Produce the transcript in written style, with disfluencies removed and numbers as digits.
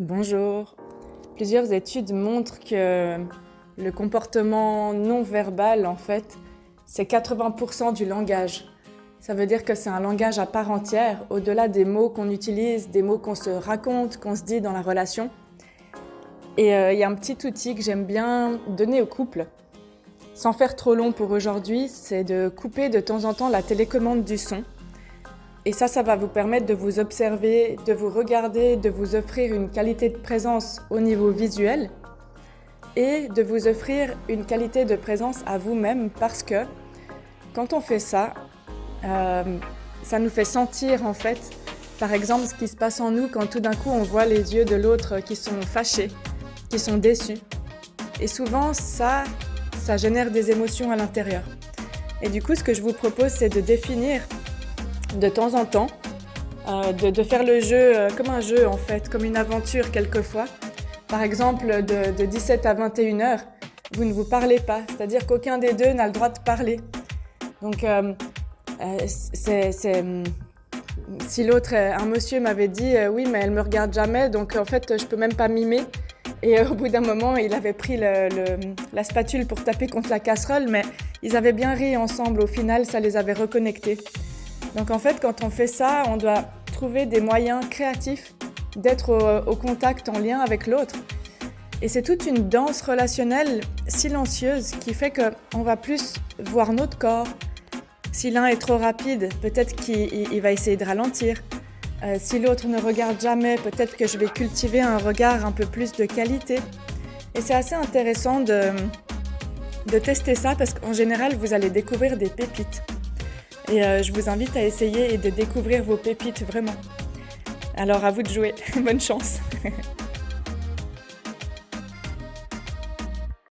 Bonjour. Plusieurs études montrent que le comportement non verbal, en fait, c'est 80% du langage. Ça veut dire que c'est un langage à part entière, au-delà des mots qu'on utilise, des mots qu'on se raconte, qu'on se dit dans la relation. Et il y a un petit outil que j'aime bien donner aux couples, sans faire trop long pour aujourd'hui, c'est de couper de temps en temps la télécommande du son. Et ça va vous permettre de vous observer, de vous regarder, de vous offrir une qualité de présence au niveau visuel et de vous offrir une qualité de présence à vous-même parce que quand on fait ça, ça nous fait sentir en fait, par exemple, ce qui se passe en nous quand tout d'un coup on voit les yeux de l'autre qui sont fâchés, qui sont déçus. Et souvent ça génère des émotions à l'intérieur. Et du coup, ce que je vous propose, c'est de définir de temps en temps, de faire le jeu comme un jeu en fait, comme une aventure quelquefois. Par exemple, de 17 à 21 heures, vous ne vous parlez pas, c'est-à-dire qu'aucun des deux n'a le droit de parler. Donc, si l'autre, un monsieur m'avait dit oui, mais elle me regarde jamais, donc en fait, je peux même pas mimer. Et au bout d'un moment, il avait pris la spatule pour taper contre la casserole, mais ils avaient bien ri ensemble. Au final, ça les avait reconnectés. Donc en fait, quand on fait ça, on doit trouver des moyens créatifs d'être au contact, en lien avec l'autre. Et c'est toute une danse relationnelle silencieuse qui fait qu'on va plus voir notre corps. Si l'un est trop rapide, peut-être qu'il va essayer de ralentir. Si l'autre ne regarde jamais, peut-être que je vais cultiver un regard un peu plus de qualité. Et c'est assez intéressant de tester ça parce qu'en général, vous allez découvrir des pépites. Et je vous invite à essayer et de découvrir vos pépites vraiment. Alors à vous de jouer, bonne chance.